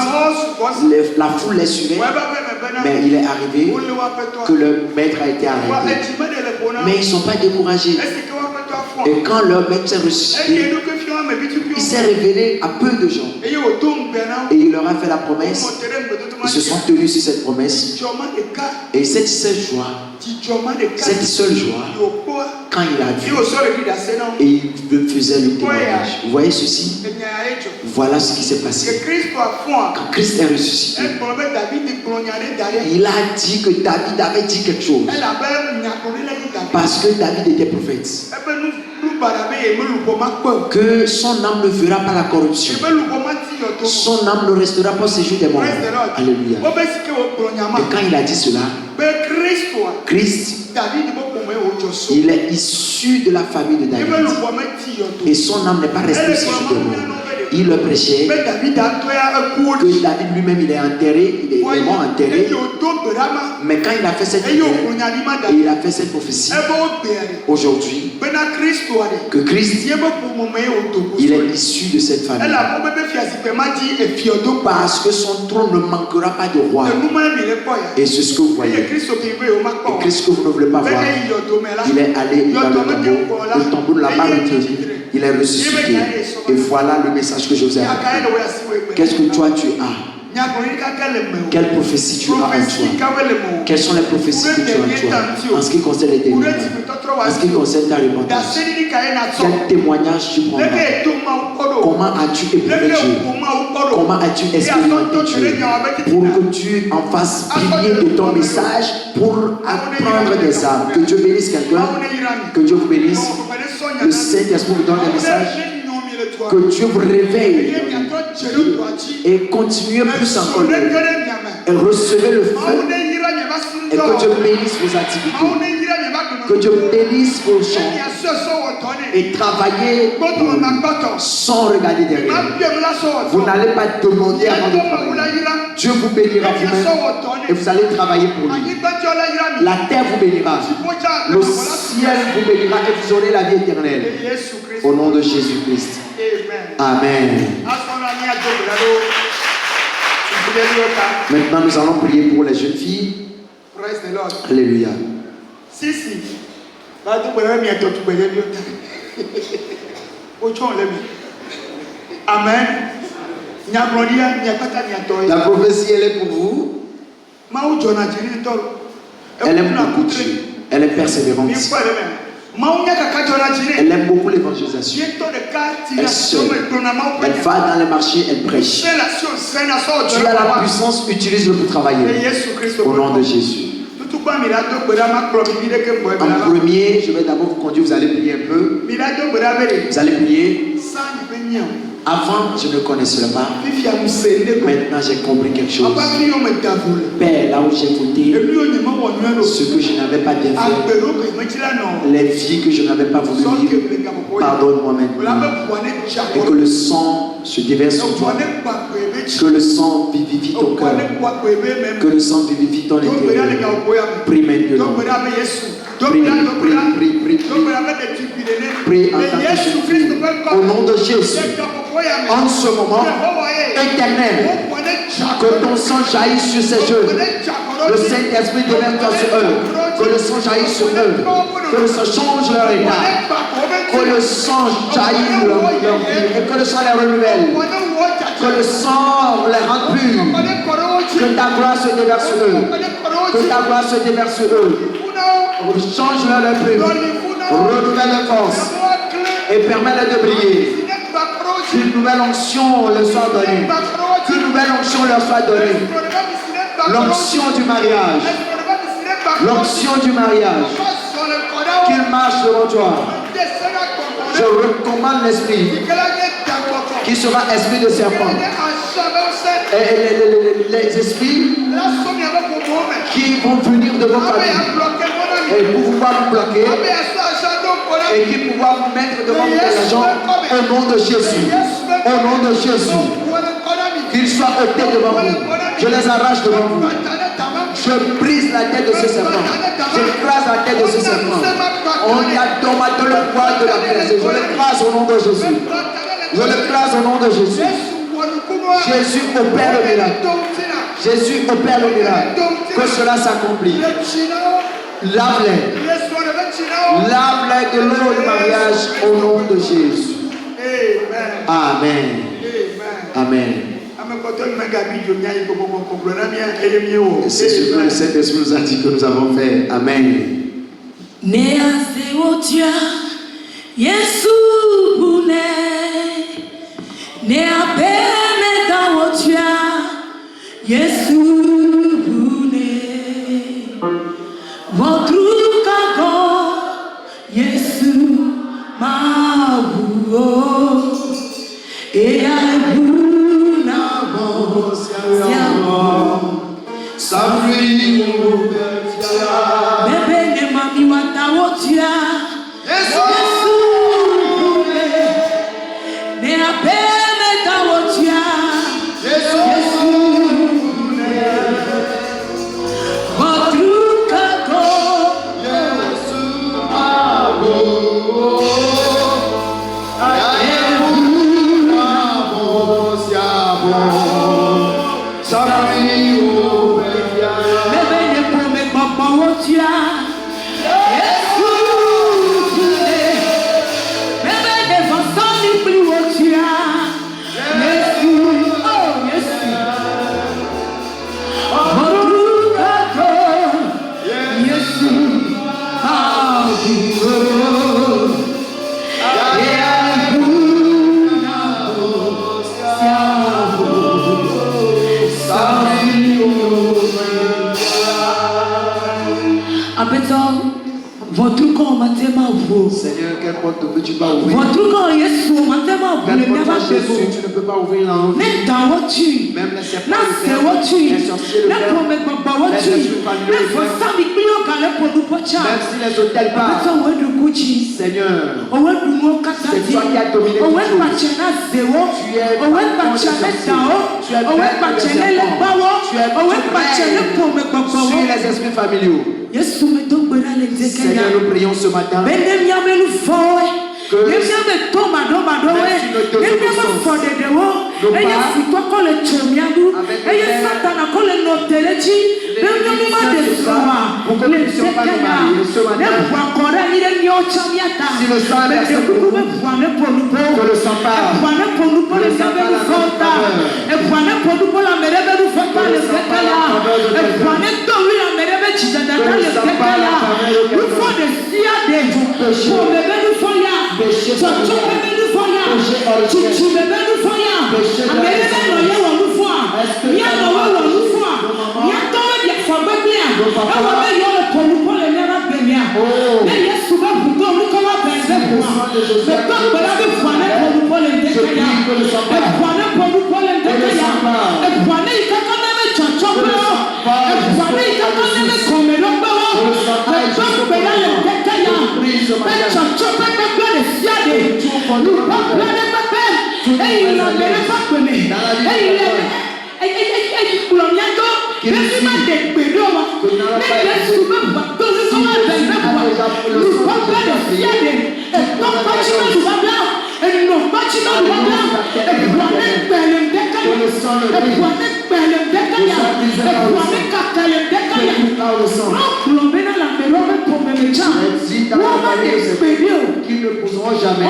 La foule les suivait. Mais il est arrivé que le maître a été arrêté. Mais ils ne sont pas découragés. Et quand leur maître s'est ressuscité, il s'est révélé à peu de gens. Et il leur a fait la promesse. Ils se sont tenus sur cette promesse. Et cette seule joie, quand il a vu, et il faisait le témoignage. Vous voyez ceci? Voilà ce qui s'est passé. Quand Christ est ressuscité, il a dit que David avait dit quelque chose. Parce que David était prophète. Que son âme ne fera pas la corruption. Son âme ne restera pas au séjour des morts. Alléluia. Et quand il a dit cela, Christ, il est issu de la famille de David. Et son âme n'est pas restée au séjour des morts. Il le prêchait que David lui-même il est enterré, il est vraiment enterré. Mais quand il a fait cette prière et il a fait cette prophétie, aujourd'hui, que Christ, il est issu de cette famille. Parce que son trône ne manquera pas de roi. Et c'est ce que vous voyez. Et Christ que vous ne voulez pas voir, il est allé dans le tambour de la barre de Dieu. Il est ressuscité. Et voilà le message que je vous ai apporté. Qu'est-ce que toi tu as? Quelle prophétie tu as en toi? Quelles sont les prophéties que tu as en toi? En ce qui concerne l'éternité, en ce qui concerne ta repentance, quel témoignage tu prends? Comment as-tu éprouvé Dieu? Comment as-tu expérimenté Dieu? Pour que tu en fasses briller de ton message pour apprendre des âmes. Que Dieu bénisse quelqu'un. Que Dieu vous bénisse. Le Saint-Esprit vous donne des messages. Que Dieu vous réveille et continuez plus encore et recevez le feu et que Dieu bénisse vos activités, que Dieu bénisse vos champs et travaillez sans regarder derrière. Vous n'allez pas demander avant de travailler. Dieu vous bénira vous-même et vous allez travailler pour lui. La terre vous bénira, le ciel vous bénira et vous aurez la vie éternelle. Au nom de Jésus-Christ. Amen. Maintenant, nous allons prier pour les jeunes filles. Alléluia. Amen. La prophétie, elle est pour vous. Elle aime beaucoup Dieu. Elle est persévérante. Elle aime beaucoup l'évangélisation. Elle seule. Elle va dans les marchés, elle prêche. Tu as la puissance, utilise-le pour travailler. Au nom de Jésus. En premier, je vais d'abord vous conduire, vous allez prier un peu. Vous allez prier. Avant, je ne connaissais pas. Maintenant, j'ai compris quelque chose. Père, là où j'ai voté, ce que je n'avais pas bien fait, les vies que je n'avais pas voulu vivre, pardonne-moi maintenant. Et que le sang se déverse sur toi. Que le sang vivifie ton cœur. Que le sang vivifie ton intérieur. Prie maintenant. Prie en tant que Jésus. Au nom de Jésus. En ce moment éternel, que ton sang jaillisse sur ces jeunes. Le Saint-Esprit déverse sur eux. Que le sang jaillisse sur eux. Que le sang change leur état. Que le sang jaillisse leur vie. Et que le sang les renouvelle. Que le sang les rende purs. Que ta gloire se déverse sur eux. Que ta gloire se déverse sur eux. Change leur esprit. Renouvelle leur force. Et permets-leur de briller. Qu'une nouvelle onction leur soit donnée. Qu'une nouvelle onction leur soit donnée. L'onction du mariage. L'onction du mariage. Qu'il marche devant toi. Je recommande l'esprit qui sera esprit de serpent. Et les esprits qui vont venir de vos familles et pour pouvoir vous bloquer et qui pouvoir vous mettre devant les gens au nom de Jésus. Au nom de Jésus. Qu'ils soient ôtés devant vous. Je les arrache devant vous. Je brise la tête de ce serpent. J'écrase la tête de ce serpent. On a dans le poids de la pensée. Je l'écrase au nom de Jésus. Je l'écrase au nom de Jésus. Jésus opère le miracle. Jésus opère le miracle. Que cela s'accomplisse. Lave-les. Lave-les de l'eau de mariage au nom de Jésus. Amen. Amen. Et c'est ce que le Saint-Esprit nous a dit que nous avons fait. Amen. Seigneur, quelle porte ne peux-tu pas ouvrir? Quelle porte Jésus, tu ne peux pas ouvrir dans nos vies. Même les serpents, les sorciers, les esprits familiaux, même si les hôtels partent, Seigneur, c'est toi qui as dominé tout. Tu es sur les esprits familiaux. Seigneur, nous prions ce matin que qu'ils ne poseront jamais.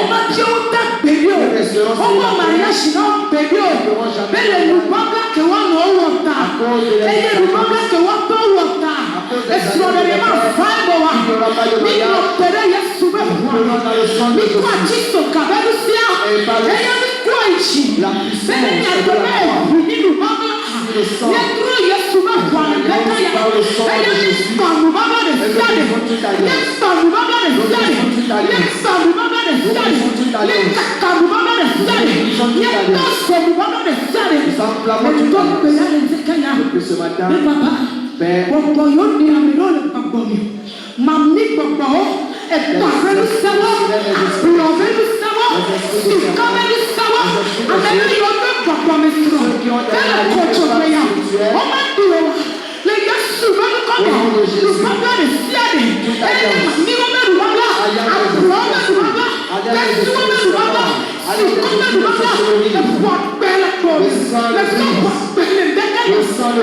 Ce matin, Père, le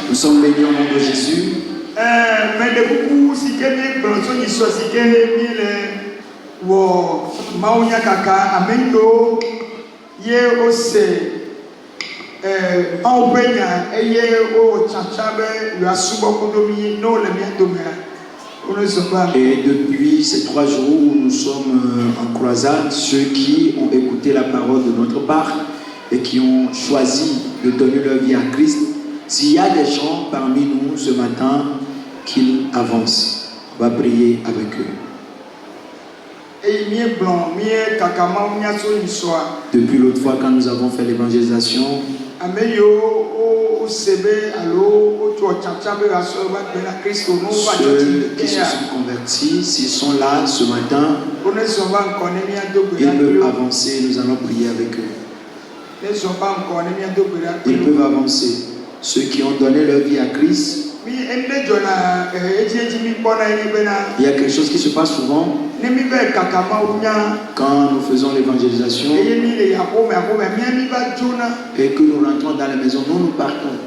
Nous sommes bénis au nom de Jésus. Mais de beaucoup, si quelqu'un peut se dire wo maunya kaka amendo ye ose awbenya eye o chachabe yasubo kodomi no le miendomera. Et depuis ces 3 jours où nous sommes en croisade, ceux qui ont écouté la parole de notre part et qui ont choisi de donner leur vie à Christ, s'il y a des gens parmi nous ce matin, qu'ils avancent. On va prier avec eux. Depuis l'autre fois quand nous avons fait l'évangélisation, ceux qui se sont convertis, s'ils sont là ce matin, ils peuvent avancer, nous allons prier avec eux. Ils peuvent avancer. Ceux qui ont donné leur vie à Christ, Il y a quelque chose qui se passe souvent quand nous faisons l'évangélisation et que nous rentrons dans la maison, nous partons.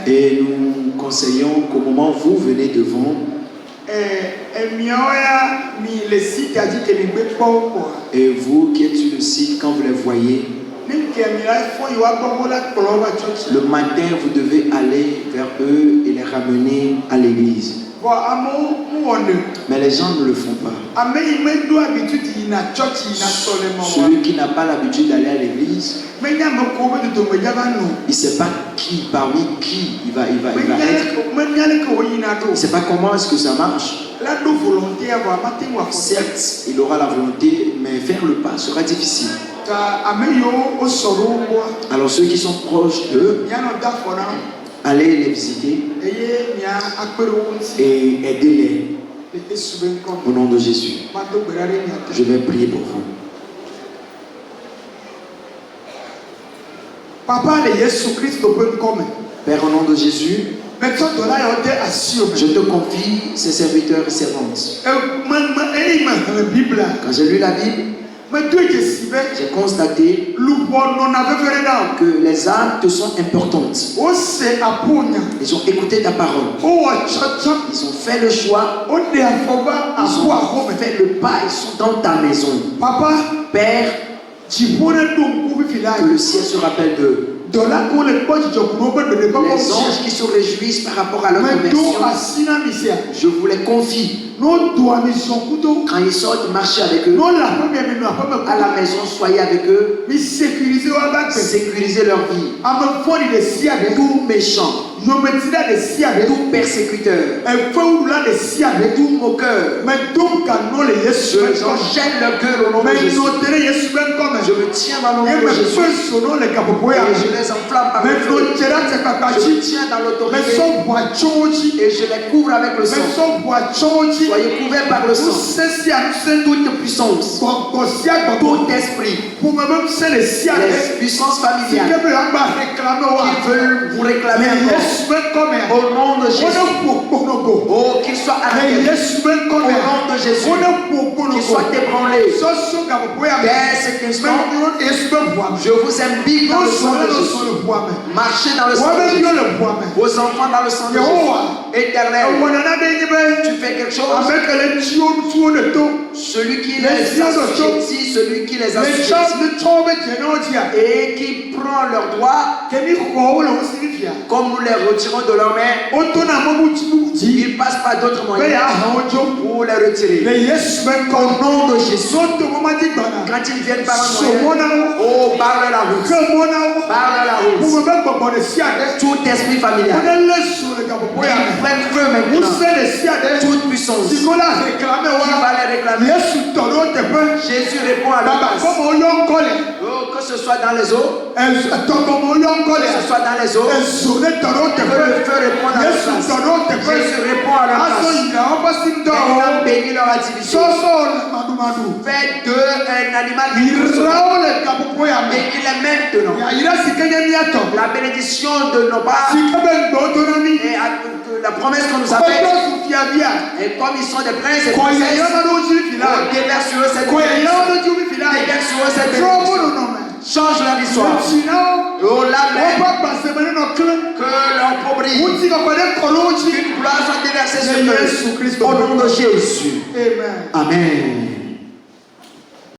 Et nous conseillons qu'au moment où vous venez devant, et vous qui êtes sur le site, quand vous les voyez, le matin, vous devez aller vers eux et les ramener à l'église. Mais les gens ne le font pas. Celui qui n'a pas l'habitude d'aller à l'église, il ne sait pas qui, parmi qui il va être. Il ne sait pas comment est-ce que ça marche. Certes, il aura la volonté, mais faire le pas sera difficile. Alors ceux qui sont proches d'eux, allez les visiter et aidez-les au nom de Jésus. Je vais prier pour vous. Père, au nom de Jésus, je te confie ces serviteurs et servantes. Quand j'ai lu la Bible, j'ai constaté que les actes sont importantes. Ils ont écouté ta parole. Ils ont fait le choix. Ils ont fait le pas. Ils sont dans ta maison. Père, que le ciel se rappelle d'eux. Les anges qui se réjouissent par rapport à leur conversion, je vous les confie. Quand ils sortent, marchez avec eux. À la maison, soyez avec eux. Sécurisez leur vie. Tout méchant, tout persécuteur, tout moqueur, j'enchaîne leur cœur au nom de Jésus. Je me tiens dans le nom de Jésus. Et je les enflamme par le feu. Je me tiens dans l'autorité. Et je les couvre avec le sang. Soyez couverts par le sang. Toute puissance, tout esprit, les puissances familiales qui veulent vous réclamer au nom de Jésus. Oh, qu'ils soient arrêtés au nom de Jésus. Qu'ils soient ébranlés. Dès cet instant, je vous imbibe dans le sang de Jésus. Marchez dans le sang de Jésus. Vos enfants dans le sang de Jésus. Éternel, tu fais quelque chose. Celui qui les assujettit, celui qui les assujettit et qui prend leurs droits, comme nous les retirons de leurs mains, ils ne passent pas d'autres moyens pour les retirer. Au nom de Jésus, quand ils viennent par un moyen, oh, barre la route. Barre la route. Tout esprit familial, ils prennent feu maintenant. Toute puissance qui va les réclamer, Jésus répond à leur place. Oh, que ce soit dans les eaux, que ce soit dans les eaux, que le feu réponde à leur place. Jésus répond à leur place. Maintenant, bénis leur activité. Faites d'eux un animal qui bénis-les maintenant. La bénédiction de nos parts et la promesse qu'on nous a faite. Et comme ils sont des princes et princesses, déverse sur eux cette bénédiction. Déverse sur eux cette bénédiction. Change leur histoire. Oh, l'amen. Que leur pauvreté, qu'une gloire soit déversée sur eux. Au nom de Jésus. Amen.